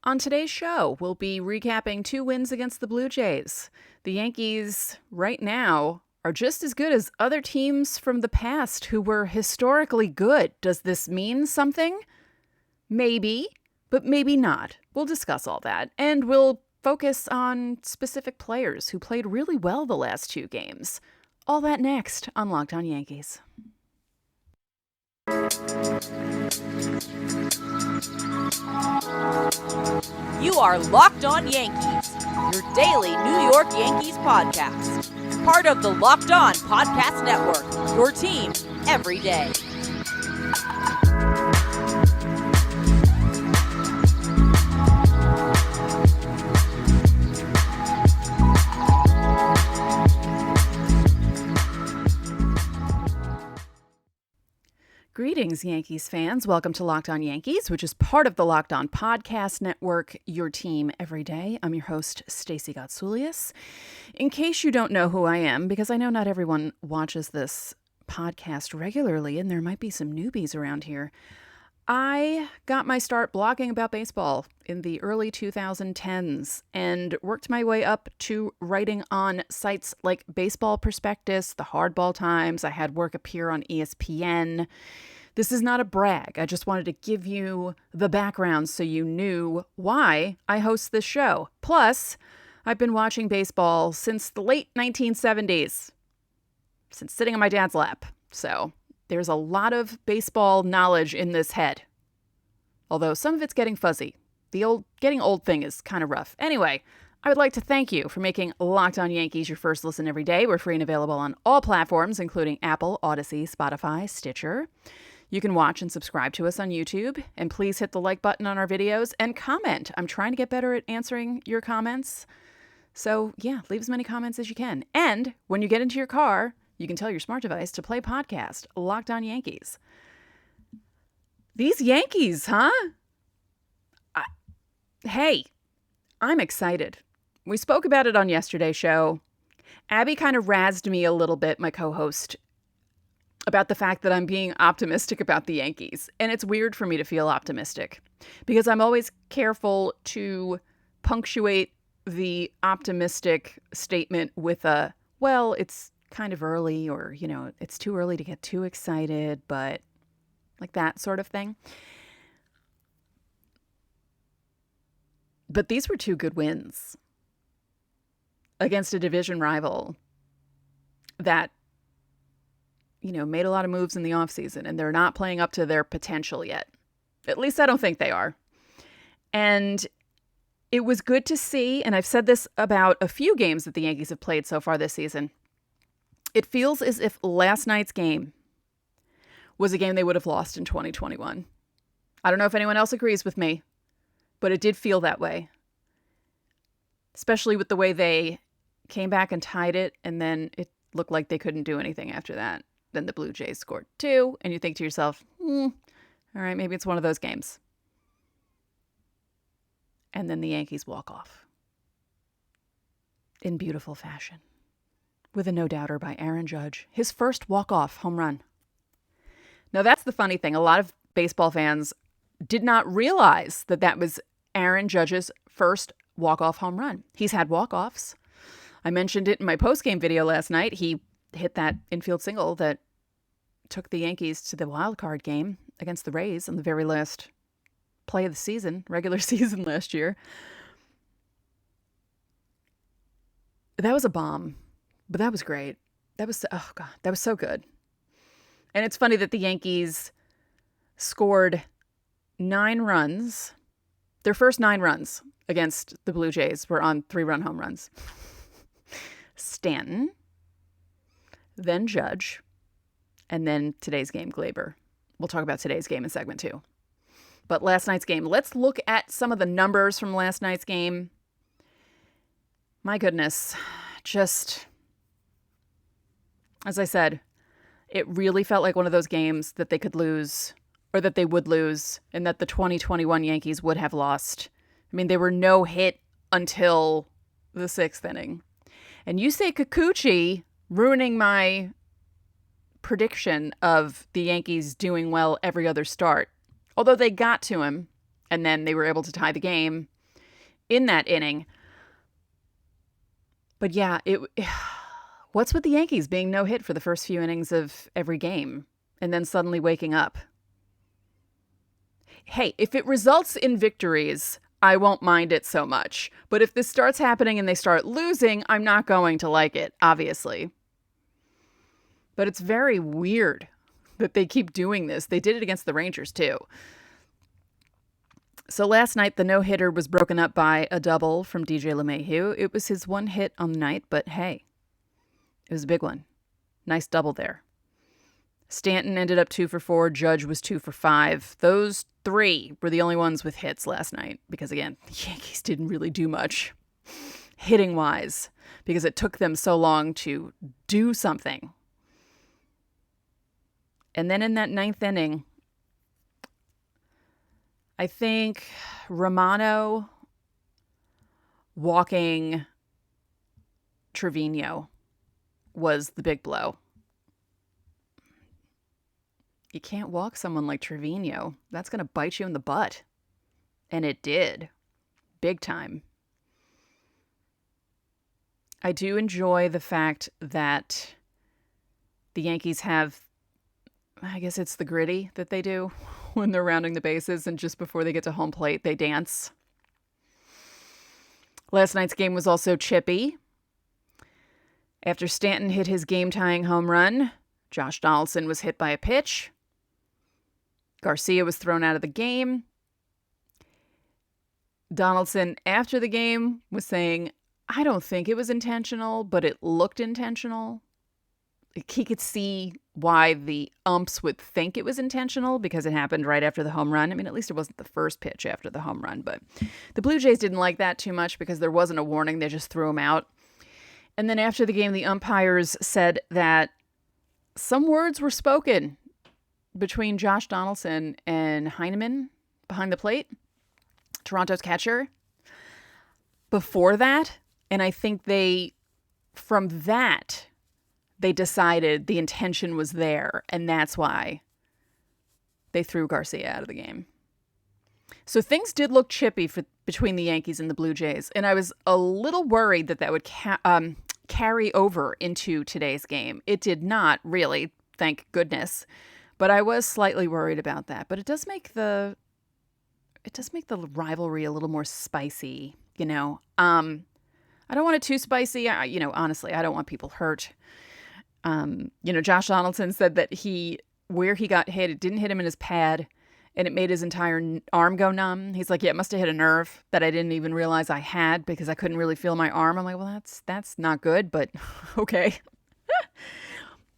On today's show, we'll be recapping 2 wins against the Blue Jays. The Yankees, right now, are just as good as other teams from the past who were historically good. Does this mean something? Maybe, but maybe not. We'll discuss all that, and we'll focus on specific players who played really well the last 2 games. All that next on Locked On Yankees. You are Locked On Yankees, your daily New York Yankees podcast. Part of the Locked On Podcast Network, your team every day. Greetings, Yankees fans. Welcome to Locked On Yankees, which is part of the Locked On Podcast Network, your team every day. I'm your host, Stacey Gotsoulias. In case you don't know who I am, because I know not everyone watches this podcast regularly, and there might be some newbies around here, I got my start blogging about baseball in the early 2010s and worked my way up to writing on sites like Baseball Prospectus, the Hardball Times. I had work appear on ESPN. This is not a brag. I just wanted to give you the background so you knew why I host this show. Plus, I've been watching baseball since the late 1970s, since sitting on my dad's lap. So there's a lot of baseball knowledge in this head, although some of it's getting fuzzy. The getting old thing is kind of rough. Anyway, I would like to thank you for making Locked On Yankees your first listen every day. We're free and available on all platforms, including Apple, Odyssey, Spotify, Stitcher. You can watch and subscribe to us on YouTube, and please hit the like button on our videos and comment. I'm trying to get better at answering your comments. So yeah, leave as many comments as you can. And when you get into your car, you can tell your smart device to play podcast Locked On Yankees. These Yankees, huh? Hey, I'm excited. We spoke about it on yesterday's show. Abby kind of razzed me a little bit, my co-host, about the fact that I'm being optimistic about the Yankees. And it's weird for me to feel optimistic because I'm always careful to punctuate the optimistic statement with a, well, it's kind of early, or, it's too early to get too excited, but like that sort of thing. But these were 2 good wins against a division rival that, made a lot of moves in the offseason, and they're not playing up to their potential yet. At least I don't think they are. And it was good to see, and I've said this about a few games that the Yankees have played so far this season. It feels as if last night's game was a game they would have lost in 2021. I don't know if anyone else agrees with me, but it did feel that way. Especially with the way they came back and tied it, and then it looked like they couldn't do anything after that. Then the Blue Jays scored 2, and you think to yourself, all right, maybe it's one of those games. And then the Yankees walk off in beautiful fashion with a no-doubter by Aaron Judge, his first walk-off home run. Now, that's the funny thing. A lot of baseball fans did not realize that that was Aaron Judge's first walk-off home run. He's had walk-offs. I mentioned it in my post-game video last night. He hit that infield single that took the Yankees to the wild card game against the Rays on the very last play of the season, regular season last year. That was a bomb, but that was great. That was so good. And it's funny that the Yankees scored 9 runs. Their first 9 runs against the Blue Jays were on 3-run home runs. Stanton, then Judge, and then today's game, Gleyber. We'll talk about today's game in segment 2. But last night's game, let's look at some of the numbers from last night's game. My goodness, just, as I said, it really felt like one of those games that they could lose, or that they would lose, and that the 2021 Yankees would have lost. I mean, they were no hit until the 6th inning. And Yusei Kikuchi ruining my prediction of the Yankees doing well every other start. Although they got to him, and then they were able to tie the game. in that inning. But yeah, what's with the Yankees being no hit for the first few innings of every game and then suddenly waking up? Hey, if it results in victories, I won't mind it so much. But if this starts happening and they start losing, I'm not going to like it, obviously. But it's very weird that they keep doing this. They did it against the Rangers, too. So last night, the no-hitter was broken up by a double from DJ LeMahieu. It was his one hit on the night, but hey, it was a big one. Nice double there. Stanton ended up 2 for 4. Judge was 2 for 5. Those 3 were the only ones with hits last night because, again, the Yankees didn't really do much hitting-wise because it took them so long to do something. And then in that 9th inning, I think Romano walking Trevino was the big blow. You can't walk someone like Trevino. That's going to bite you in the butt. And it did. Big time. I do enjoy the fact that the Yankees have, I guess it's the gritty that they do when they're rounding the bases, and just before they get to home plate, they dance. Last night's game was also chippy. After Stanton hit his game-tying home run, Josh Donaldson was hit by a pitch. Garcia was thrown out of the game. Donaldson, after the game, was saying, I don't think it was intentional, but it looked intentional. He could see why the umps would think it was intentional because it happened right after the home run. I mean, at least it wasn't the first pitch after the home run, but the Blue Jays didn't like that too much because there wasn't a warning. They just threw him out. And then after the game, the umpires said that some words were spoken between Josh Donaldson and Heineman behind the plate, Toronto's catcher, before that. And I think from that, they decided the intention was there, and that's why they threw Garcia out of the game. So things did look chippy between the Yankees and the Blue Jays, and I was a little worried that would carry over into today's game. It did not really, thank goodness, but I was slightly worried about that. But it does make the rivalry a little more spicy, you know. I don't want it too spicy. Honestly, I don't want people hurt. Josh Donaldson said that where he got hit, it didn't hit him in his pad, and it made his entire arm go numb. He's like, yeah, it must have hit a nerve that I didn't even realize I had because I couldn't really feel my arm. I'm like, well, that's not good, but okay.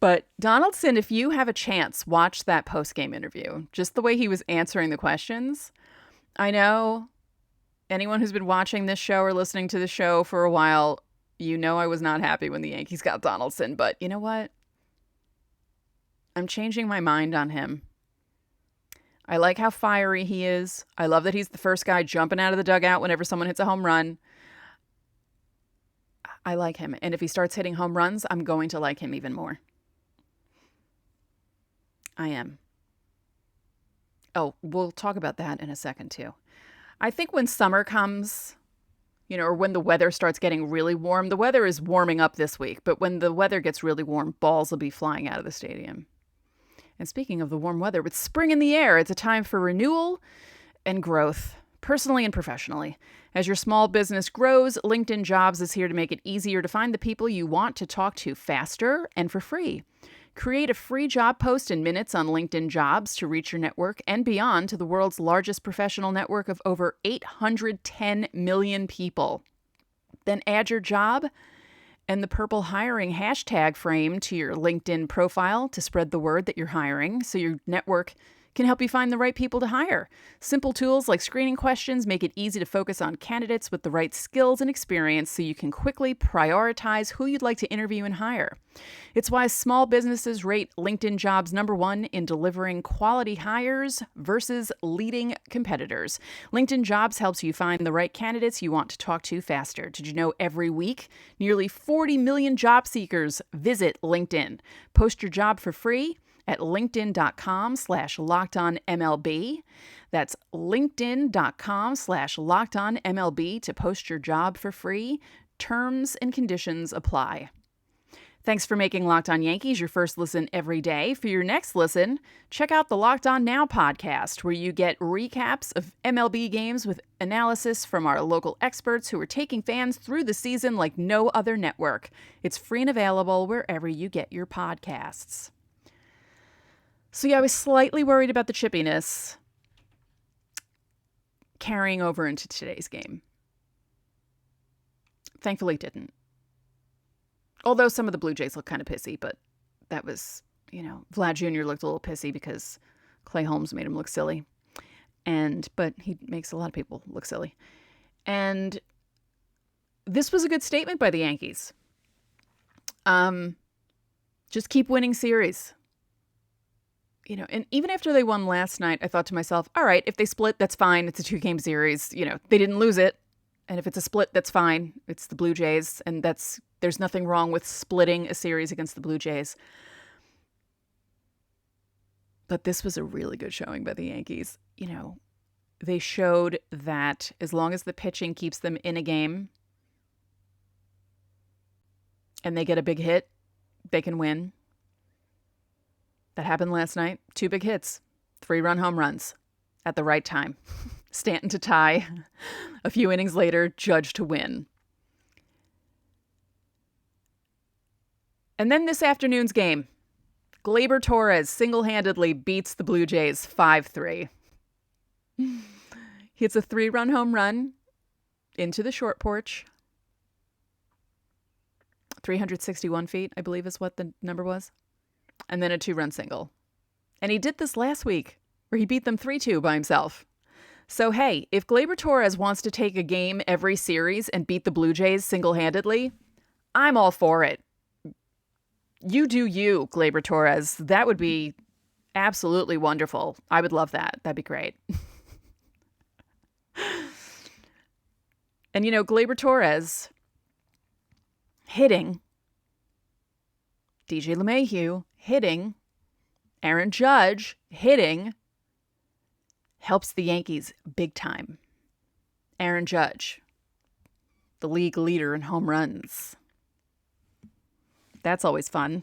But Donaldson, if you have a chance, watch that post-game interview. Just the way he was answering the questions. I know anyone who's been watching this show or listening to the show for a while, you know I was not happy when the Yankees got Donaldson, but you know what? I'm changing my mind on him. I like how fiery he is. I love that he's the first guy jumping out of the dugout whenever someone hits a home run. I like him. And if he starts hitting home runs, I'm going to like him even more. I am. Oh, we'll talk about that in a second, too. I think when summer comes, or when the weather starts getting really warm, the weather is warming up this week, but when the weather gets really warm, balls will be flying out of the stadium. And speaking of the warm weather, with spring in the air, it's a time for renewal and growth, personally and professionally. As your small business grows, LinkedIn Jobs is here to make it easier to find the people you want to talk to faster and for free. Create a free job post in minutes on LinkedIn Jobs to reach your network and beyond to the world's largest professional network of over 810 million people. Then add your job and the purple hiring hashtag frame to your LinkedIn profile to spread the word that you're hiring so your network can help you find the right people to hire. Simple tools like screening questions make it easy to focus on candidates with the right skills and experience so you can quickly prioritize who you'd like to interview and hire. It's why small businesses rate LinkedIn Jobs #1 in delivering quality hires versus leading competitors. LinkedIn Jobs helps you find the right candidates you want to talk to faster. Did you know every week, nearly 40 million job seekers visit LinkedIn? Post your job for free at linkedin.com/lockedonmlb. That's linkedin.com/lockedonmlb to post your job for free. Terms and conditions apply. Thanks for making Locked On Yankees your first listen every day. For your next listen, check out the Locked On Now podcast, where you get recaps of MLB games with analysis from our local experts who are taking fans through the season like no other network. It's free and available wherever you get your podcasts. So yeah, I was slightly worried about the chippiness carrying over into today's game. Thankfully, it didn't. Although some of the Blue Jays look kind of pissy, but that was, Vlad Jr. looked a little pissy because Clay Holmes made him look silly. But he makes a lot of people look silly. And this was a good statement by the Yankees. Just keep winning series. And even after they won last night, I thought to myself, all right, if they split, that's fine. It's a 2-game series. They didn't lose it. And if it's a split, that's fine. It's the Blue Jays, and there's nothing wrong with splitting a series against the Blue Jays. But this was a really good showing by the Yankees. They showed that as long as the pitching keeps them in a game and they get a big hit, they can win. That happened last night. 2 big hits, 3-run home runs at the right time. Stanton to tie. A few innings later, Judge to win. And then this afternoon's game, Gleyber Torres single-handedly beats the Blue Jays 5-3. He hits a 3-run home run into the short porch. 361 feet, I believe is what the number was. And then a 2-run single. And he did this last week, where he beat them 3-2 by himself. So, hey, if Gleyber Torres wants to take a game every series and beat the Blue Jays single-handedly, I'm all for it. You do you, Gleyber Torres. That would be absolutely wonderful. I would love that. That'd be great. And, Gleyber Torres hitting, DJ LeMahieu hitting, Aaron Judge hitting, helps the Yankees big time. Aaron Judge, the league leader in home runs. That's always fun.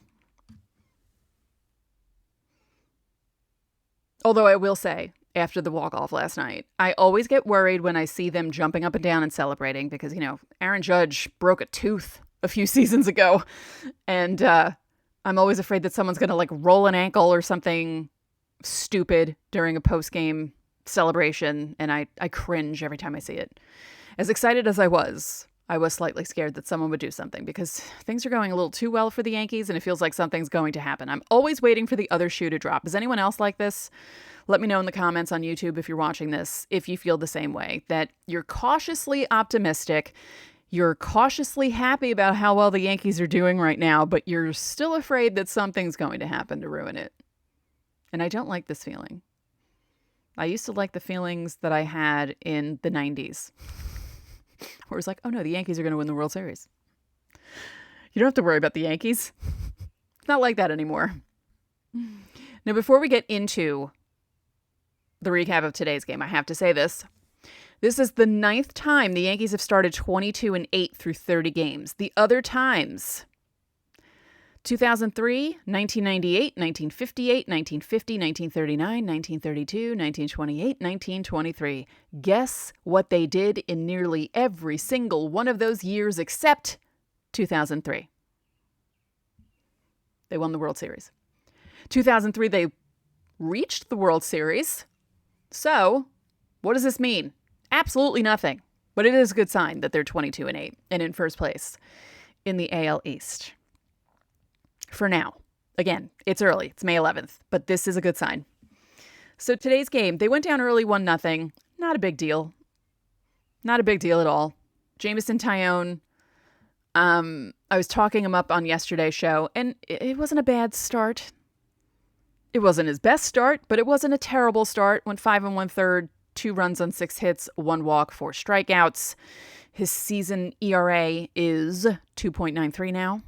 Although I will say, after the walk-off last night, I always get worried when I see them jumping up and down and celebrating because, Aaron Judge broke a tooth a few seasons ago. And I'm always afraid that someone's going to roll an ankle or something stupid during a post-game celebration, and I cringe every time I see it. As excited as I was slightly scared that someone would do something because things are going a little too well for the Yankees, and it feels like something's going to happen. I'm always waiting for the other shoe to drop. Is anyone else like this? Let me know in the comments on YouTube if you're watching this, if you feel the same way, that you're cautiously optimistic, you're cautiously happy about how well the Yankees are doing right now, but you're still afraid that something's going to happen to ruin it. And I don't like this feeling. I used to like the feelings that I had in the 90s. Where it was like, oh no, the Yankees are going to win the World Series. You don't have to worry about the Yankees. It's not like that anymore. Now, before we get into the recap of today's game, I have to say this. This is the 9th time the Yankees have started 22-8 through 30 games. The other times, 2003, 1998, 1958, 1950, 1939, 1932, 1928, 1923. Guess what they did in nearly every single one of those years except 2003? They won the World Series. 2003, they reached the World Series. So, what does this mean? Absolutely nothing. But it is a good sign that they're 22-8 and in first place in the AL East. For now. Again, it's early. It's May 11th, but this is a good sign. So today's game, they went down early 1-0. Not a big deal. Not a big deal at all. Jameson Taillon, I was talking him up on yesterday's show, and it wasn't a bad start. It wasn't his best start, but it wasn't a terrible start. Went 5 1/3, 2 runs on 6 hits, 1 walk, 4 strikeouts. His season ERA is 2.93 now.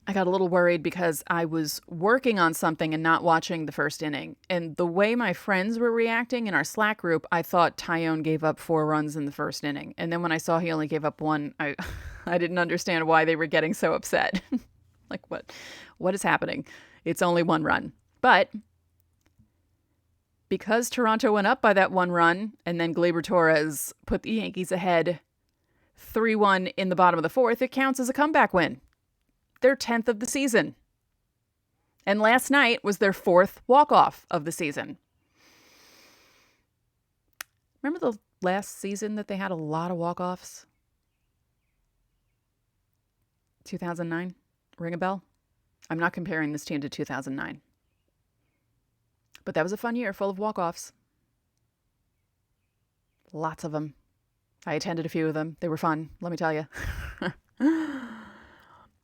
I got a little worried because I was working on something and not watching the first inning. And the way my friends were reacting in our Slack group, I thought Tyone gave up 4 runs in the first inning. And then when I saw he only gave up 1, I didn't understand why they were getting so upset. Like, what is happening? It's only 1 run. But because Toronto went up by that 1 run and then Gleyber Torres put the Yankees ahead 3-1 in the bottom of the 4th, it counts as a comeback win. Their 10th of the season. And last night was their 4th walk-off of the season. Remember the last season that they had a lot of walk-offs? 2009? Ring a bell? I'm not comparing this team to 2009. But that was a fun year full of walk-offs. Lots of them. I attended a few of them. They were fun, let me tell you.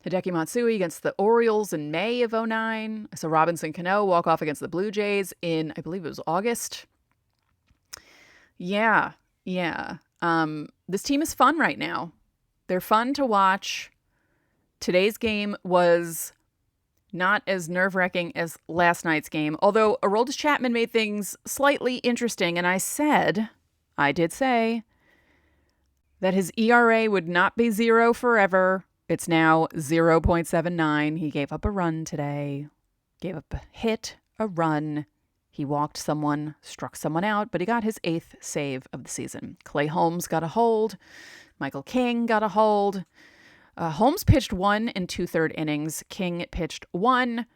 Hideki Matsui against the Orioles in May of 2009. I saw Robinson Cano walk off against the Blue Jays in, I believe it was August. Yeah. This team is fun right now. They're fun to watch. Today's game was not as nerve-wracking as last night's game, although Aroldis Chapman made things slightly interesting, and I did say, that his ERA would not be 0 forever. It's now 0.79. He gave up a run today. Gave up a hit, a run. He walked someone, struck someone out, but he got his 8th save of the season. Clay Holmes got a hold. Michael King got a hold. Holmes pitched 1 2/3 innings. King pitched 1.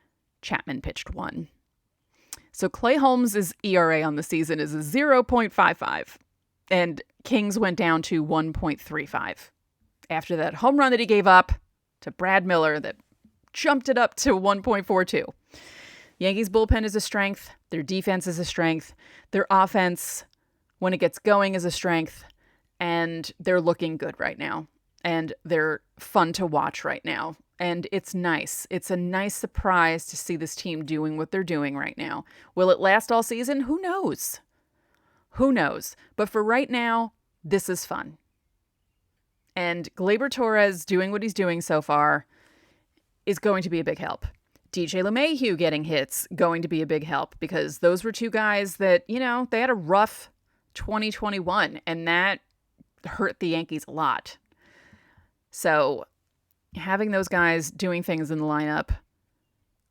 Chapman pitched 1. So Clay Holmes' ERA on the season is a 0.55. And King's went down to 1.35. After that home run that he gave up to Brad Miller that jumped it up to 1.42. Yankees bullpen is a strength. Their defense is a strength. Their offense, when it gets going, is a strength. And they're looking good right now. And they're fun to watch right now. And it's nice. It's a nice surprise to see this team doing what they're doing right now. Will it last all season? Who knows? Who knows? But for right now, this is fun. And Gleyber Torres doing what he's doing so far is going to be a big help. DJ LeMahieu getting hits, going to be a big help, because those were 2 guys that, they had a rough 2021, and that hurt the Yankees a lot. So having those guys doing things in the lineup,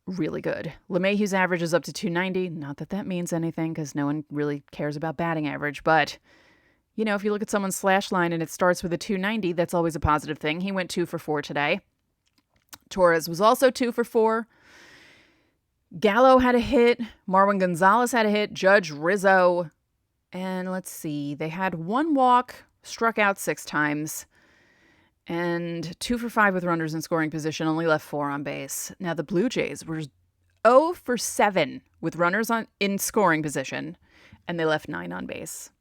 really good. LeMahieu's average is up to 290. Not that that means anything, because no one really cares about batting average, but if you look at someone's slash line and it starts with a 290, that's always a positive thing. He went 2 for 4 today. Torres was also 2 for 4. Gallo had a hit. Marwin Gonzalez had a hit. Judge, Rizzo. And let's see. They had 1 walk, struck out 6 times. And 2 for 5 with runners in scoring position, only left 4 on base. Now the Blue Jays were 0 for 7 with runners in scoring position, and they left 9 on base.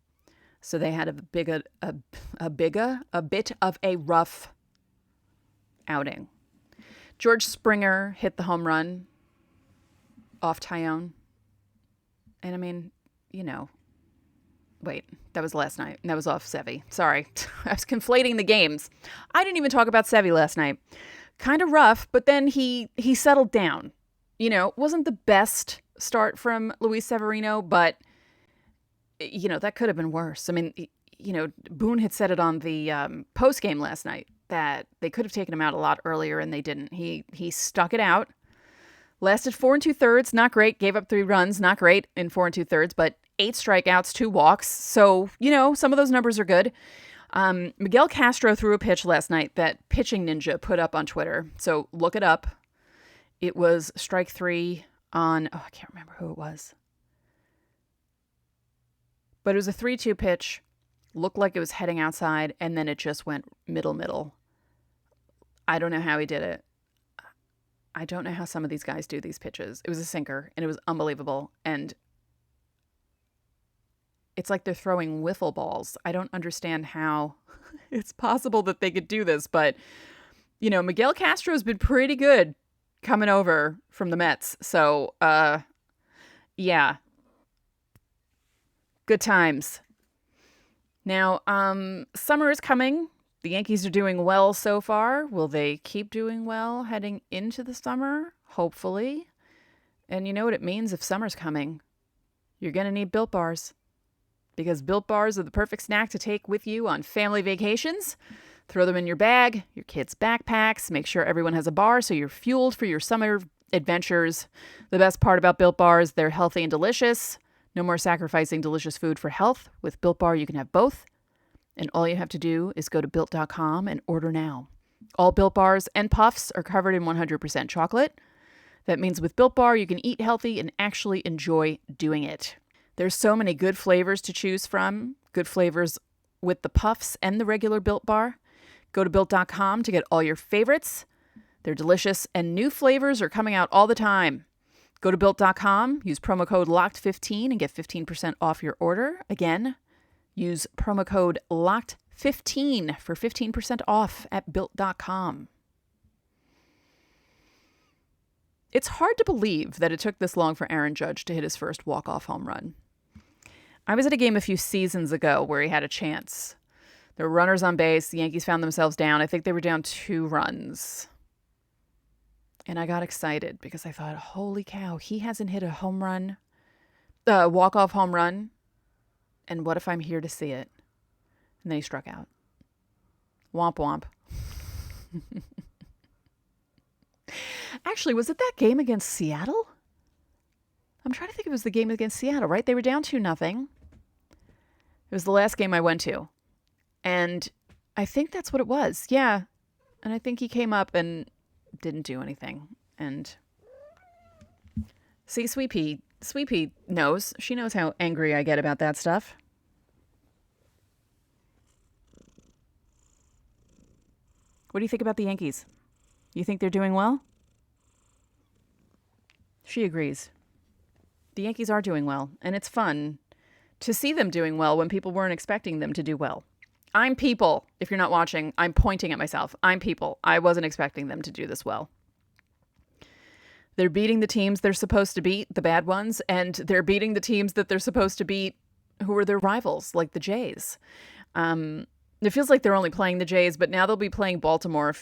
So they had a bit of a rough outing. George Springer hit the home run off Tyone. And wait, that was last night. That was off Sevy. Sorry. I was conflating the games. I didn't even talk about Sevy last night. Kind of rough, but then he settled down. Wasn't the best start from Luis Severino, but that could have been worse. I mean, Boone had said it on the post game last night that they could have taken him out a lot earlier, and they didn't. He stuck it out. Lasted 4 2/3, not great. Gave up 3 runs, not great in 4 2/3, but 8 strikeouts, 2 walks. So, some of those numbers are good. Miguel Castro threw a pitch last night that Pitching Ninja put up on Twitter. So look it up. It was strike 3 on, I can't remember who it was. But it was a 3-2 pitch. Looked like it was heading outside, and then it just went middle. I don't know how he did it. I don't know how some of these guys do these pitches. It was a sinker, and it was unbelievable. And it's like they're throwing wiffle balls. I don't understand how it's possible that they could do this. But, Miguel Castro's been pretty good coming over from the Mets. So, yeah. Good times. Now, summer is coming. The Yankees are doing well so far. Will they keep doing well heading into the summer? Hopefully. And you know what it means if summer's coming? You're going to need Built Bars. Because Built Bars are the perfect snack to take with you on family vacations. Throw them in your bag, your kids' backpacks. Make sure everyone has a bar so you're fueled for your summer adventures. The best part about Built Bars, they're healthy and delicious. No more sacrificing delicious food for health. With Built Bar, you can have both. And all you have to do is go to Built.com and order now. All Built Bars and Puffs are covered in 100% chocolate. That means with Built Bar, you can eat healthy and actually enjoy doing it. There's so many good flavors to choose from. Good flavors with the Puffs and the regular Built Bar. Go to Built.com to get all your favorites. They're delicious, and new flavors are coming out all the time. Go to Built.com, use promo code LOCKED15 and get 15% off your order. Again, use promo code LOCKED15 for 15% off at Built.com. It's hard to believe that it took this long for Aaron Judge to hit his first walk-off home run. I was at a game a few seasons ago where he had a chance. There were runners on base. The Yankees found themselves down. I think they were down 2 runs. And I got excited because I thought, holy cow, he hasn't hit a home run, walk-off home run. And what if I'm here to see it? And then he struck out. Womp womp. Actually, was it that game against Seattle? I'm trying to think if it was the game against Seattle, right? They were down 2-0. It was the last game I went to. And I think that's what it was. Yeah. And I think he came up and didn't do anything. And see, Sweet Pea knows. She knows how angry I get about that stuff. What do you think about the Yankees? You think they're doing well? She agrees. The Yankees are doing well, and it's fun to see them doing well when people weren't expecting them to do well. I'm people. If you're not watching, I'm pointing at myself. I'm people. I wasn't expecting them to do this well. They're beating the teams they're supposed to beat, the bad ones, and they're beating the teams that they're supposed to beat who are their rivals, like the Jays. It feels like they're only playing the Jays, but now they'll be playing Baltimore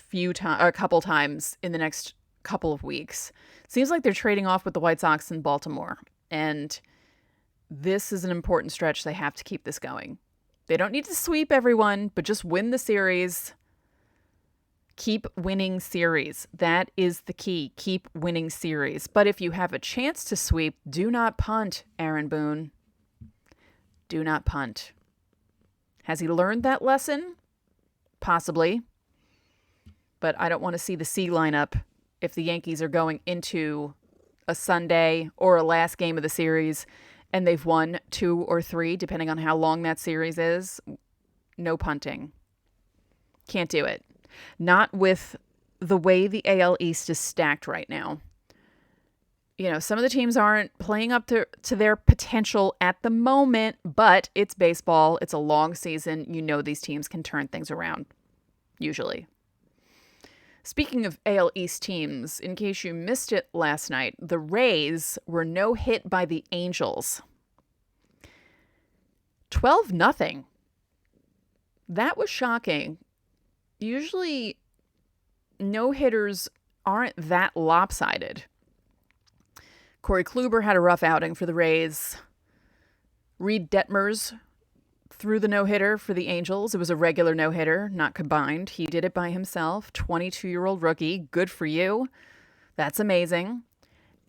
a couple times in the next couple of weeks. Seems like they're trading off with the White Sox in Baltimore, and this is an important stretch. They have to keep this going. They don't need to sweep everyone, but just win the series. Keep winning series. That is the key. Keep winning series. But if you have a chance to sweep, do not punt, Aaron Boone. Do not punt. Has he learned that lesson? Possibly. But I don't want to see the C lineup if the Yankees are going into a Sunday or a last game of the series and they've won 2 or 3, depending on how long that series is. No punting. Can't do it. Not with the way the AL East is stacked right now. You know, some of the teams aren't playing up to their potential at the moment, but it's baseball. It's a long season. You know these teams can turn things around, usually. Speaking of AL East teams, in case you missed it last night, the Rays were no-hit by the Angels. 12-0. That was shocking. Usually, no-hitters aren't that lopsided. Corey Kluber had a rough outing for the Rays. Reed Detmers threw the no-hitter for the Angels. It was a regular no-hitter, not combined. He did it by himself. 22-year-old rookie. Good for you. That's amazing.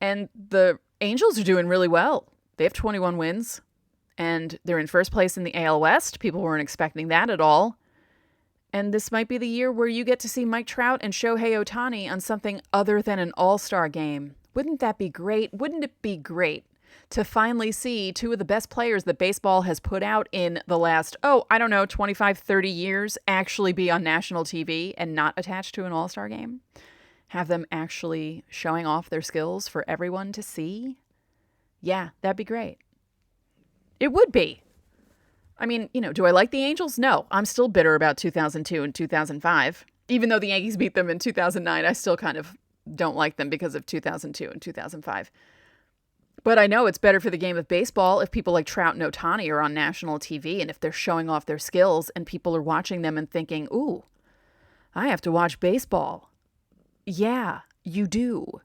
And the Angels are doing really well. They have 21 wins, and they're in first place in the AL West. People weren't expecting that at all. And this might be the year where you get to see Mike Trout and Shohei Ohtani on something other than an all-star game. Wouldn't that be great? Wouldn't it be great to finally see 2 of the best players that baseball has put out in the last, 25, 30 years actually be on national TV and not attached to an all-star game? Have them actually showing off their skills for everyone to see? Yeah, that'd be great. It would be. I mean, do I like the Angels? No, I'm still bitter about 2002 and 2005. Even though the Yankees beat them in 2009, I still kind of don't like them because of 2002 and 2005. But I know it's better for the game of baseball if people like Trout and Ohtani are on national TV and if they're showing off their skills and people are watching them and thinking, ooh, I have to watch baseball. Yeah, you do.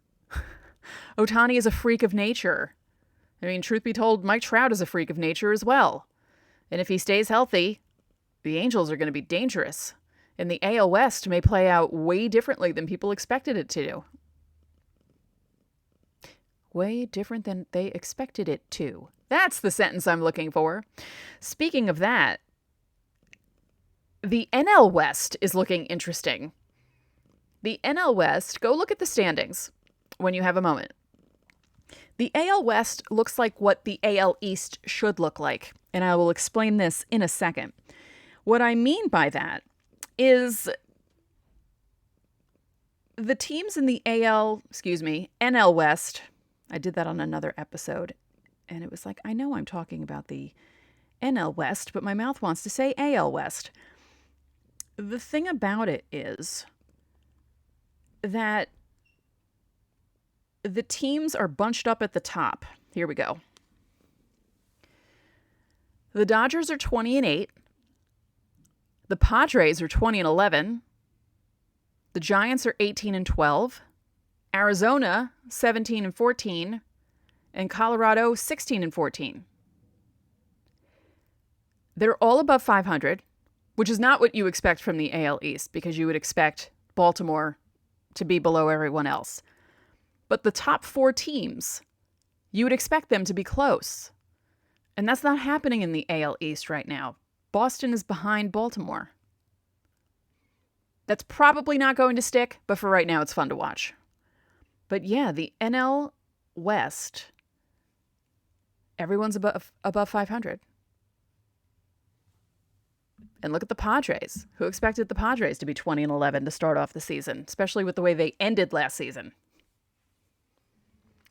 Ohtani is a freak of nature. I mean, truth be told, Mike Trout is a freak of nature as well. And if he stays healthy, the Angels are going to be dangerous. And the AL West may play out way differently than people expected it to. Way different than they expected it to. That's the sentence I'm looking for. Speaking of that, the NL West is looking interesting. The NL West, go look at the standings when you have a moment. The AL West looks like what the AL East should look like, and I will explain this in a second. What I mean by that is the teams in the NL West. I did that on another episode, and it was like, I know I'm talking about the NL West, but my mouth wants to say AL West. The thing about it is that the teams are bunched up at the top. Here we go. The Dodgers are 20-8. The Padres are 20-11. The Giants are 18-12. Arizona, 17-14, and Colorado, 16-14. They're all above 500, which is not what you expect from the AL East, because you would expect Baltimore to be below everyone else. But the top four teams, you would expect them to be close. And that's not happening in the AL East right now. Boston is behind Baltimore. That's probably not going to stick, but for right now, it's fun to watch. But yeah, the NL West, everyone's above 500. And look at the Padres. Who expected the Padres to be 20-11 to start off the season, especially with the way they ended last season?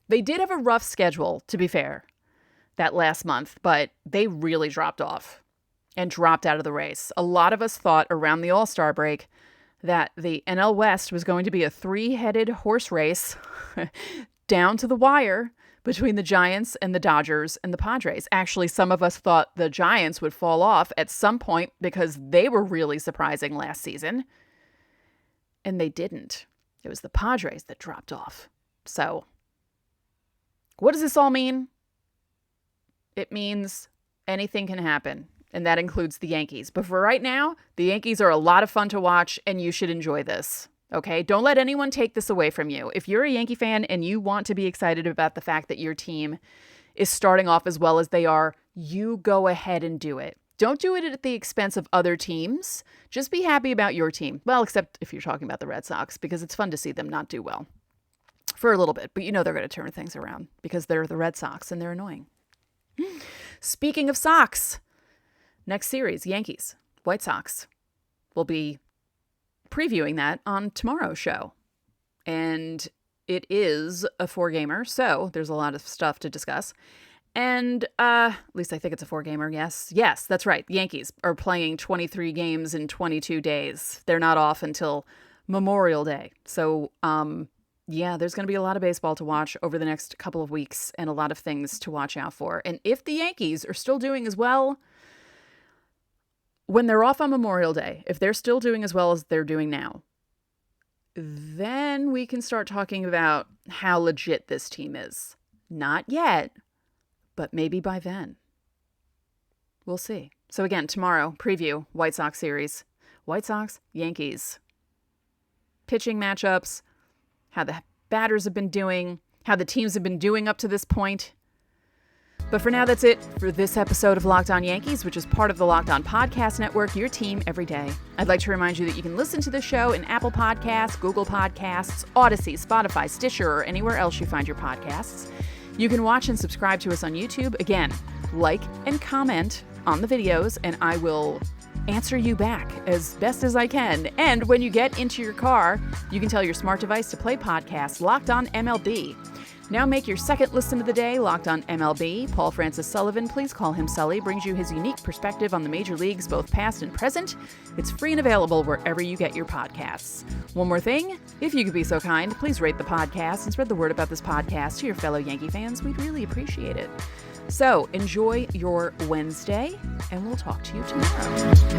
They did have a rough schedule, to be fair, that last month, but they really dropped off and dropped out of the race. A lot of us thought around the All-Star break that the NL West was going to be a three-headed horse race down to the wire between the Giants and the Dodgers and the Padres. Actually, some of us thought the Giants would fall off at some point because they were really surprising last season. And they didn't. It was the Padres that dropped off. So, what does this all mean? It means anything can happen. And that includes the Yankees. But for right now, the Yankees are a lot of fun to watch, and you should enjoy this. Okay? Don't let anyone take this away from you. If you're a Yankee fan and you want to be excited about the fact that your team is starting off as well as they are, you go ahead and do it. Don't do it at the expense of other teams. Just be happy about your team. Well, except if you're talking about the Red Sox, because it's fun to see them not do well for a little bit. But you know they're going to turn things around because they're the Red Sox and they're annoying. Speaking of Sox, next series, Yankees, White Sox. We'll be previewing that on tomorrow's show. And it is a 4-gamer, so there's a lot of stuff to discuss. And at least I think it's a 4-gamer, yes. Yes, that's right. The Yankees are playing 23 games in 22 days. They're not off until Memorial Day. So, yeah, there's going to be a lot of baseball to watch over the next couple of weeks and a lot of things to watch out for. And if the Yankees are still doing as well when they're off on Memorial Day, if they're still doing as well as they're doing now, then we can start talking about how legit this team is. Not yet, but maybe by then. We'll see. So again, tomorrow, preview, White Sox series. White Sox, Yankees. Pitching matchups, how the batters have been doing, how the teams have been doing up to this point. But for now, that's it for this episode of Locked On Yankees, which is part of the Locked On Podcast Network, your team every day. I'd like to remind you that you can listen to the show in Apple Podcasts, Google Podcasts, Odyssey, Spotify, Stitcher, or anywhere else you find your podcasts. You can watch and subscribe to us on YouTube. Again, like and comment on the videos, and I will answer you back as best as I can. And when you get into your car, you can tell your smart device to play podcast Locked On MLB. Now make your second listen of the day Locked On MLB. Paul Francis Sullivan, please call him Sully, brings you his unique perspective on the major leagues, both past and present. It's free and available wherever you get your podcasts. One more thing, if you could be so kind, please rate the podcast and spread the word about this podcast to your fellow Yankee fans. We'd really appreciate it. So enjoy your Wednesday, and we'll talk to you tomorrow.